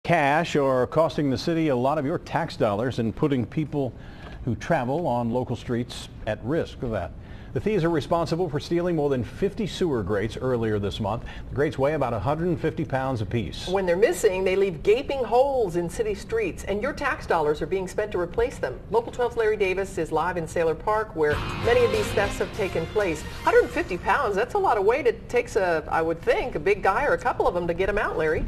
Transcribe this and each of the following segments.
Cash are costing the city a lot of your tax dollars and putting people who travel on local streets at risk of that. The thieves are responsible for stealing more than 50 sewer grates earlier this month. The grates weigh about 150 pounds apiece. When they're missing, they leave gaping holes in city streets, and your tax dollars are being spent to replace them. Local 12's Larry Davis is live in Sayler Park, where many of these thefts have taken place. 150 pounds, that's a lot of weight. It takes, I would think, a big guy or a couple of them to get them out, Larry.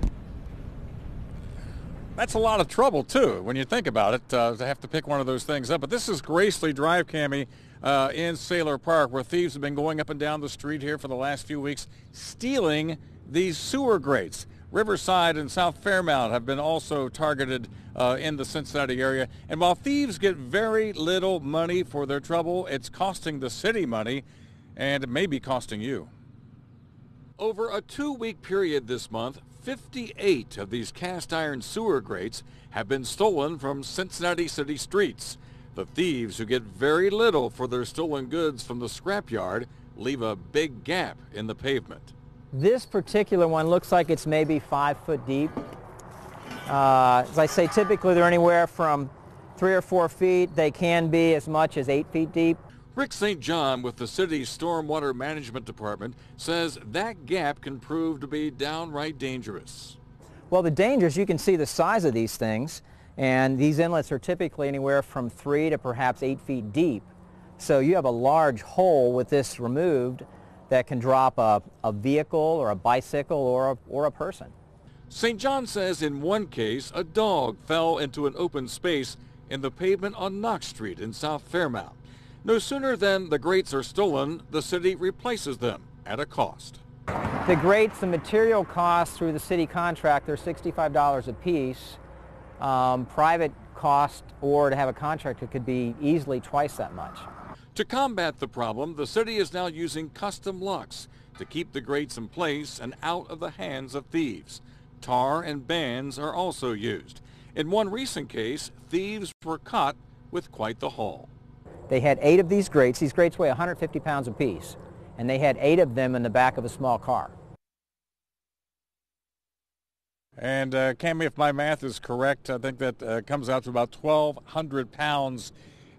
That's a lot of trouble, too, when you think about it, to have to pick one of those things up. But this is Gracely Drive, Cammie, in Sayler Park, where thieves have been going up and down the street here for the last few weeks, stealing these sewer grates. Riverside and South Fairmount have been also targeted in the Cincinnati area. And while thieves get very little money for their trouble, it's costing the city money, and it may be costing you. Over a 2-week period this month, 58 of these cast iron sewer grates have been stolen from Cincinnati city streets. The thieves, who get very little for their stolen goods from the scrapyard, leave a big gap in the pavement. This particular one looks like it's maybe 5 foot deep. As I say, typically they're anywhere from 3 or 4 feet. They can be as much as 8 feet deep. Rick St. John with the city's Stormwater Management Department says that gap can prove to be downright dangerous. Well, the dangers, you can see the size of these things, and these inlets are typically anywhere from 3 to perhaps 8 feet deep. So you have a large hole with this removed that can drop a vehicle or a bicycle or a person. St. John says in one case, a dog fell into an open space in the pavement on Knox Street in South Fairmount. No sooner than the grates are stolen, the city replaces them at a cost. The grates, the material costs through the city contract, they're $65 a piece. Private cost or to have a contractor could be easily twice that much. To combat the problem, the city is now using custom locks to keep the grates in place and out of the hands of thieves. Tar and bands are also used. In one recent case, thieves were caught with quite the haul. They had 8 of these grates. These grates weigh 150 pounds apiece, and they had 8 of them in the back of a small car. And Cammie, if my math is correct, I think that comes out to about 1,200 pounds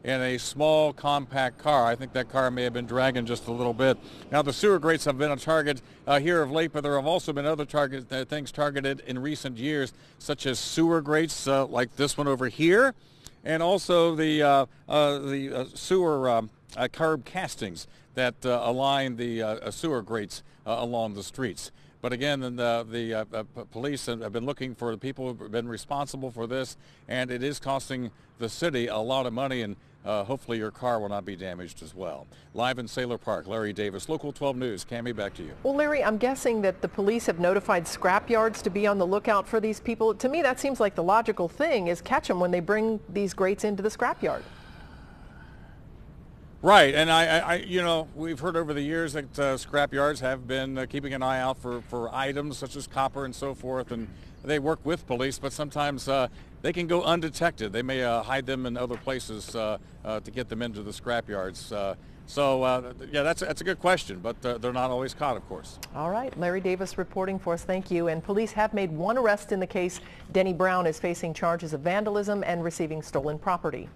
in a small, compact car. I think that car may have been dragging just a little bit. Now, the sewer grates have been a target here of late, but there have also been other things targeted in recent years, such as sewer grates like this one over here, and also the sewer curb castings that align the sewer grates along the streets. But again, the police have been looking for the people who have been responsible for this, and it is costing the city a lot of money, and hopefully your car will not be damaged as well. Live in Sayler Park, Larry Davis, Local 12 News. Cammie, back to you. Well, Larry, I'm guessing that the police have notified scrap yards to be on the lookout for these people. To me, that seems like the logical thing is catch them when they bring these grates into the scrap yard. Right, and you know, we've heard over the years that scrap yards have been keeping an eye out for items such as copper and so forth, and they work with police, but sometimes they can go undetected. They may hide them in other places to get them into the scrap yards. Yeah, that's a good question, but they're not always caught, of course. All right, Larry Davis reporting for us. Thank you. And police have made one arrest in the case. Denny Brown is facing charges of vandalism and receiving stolen property.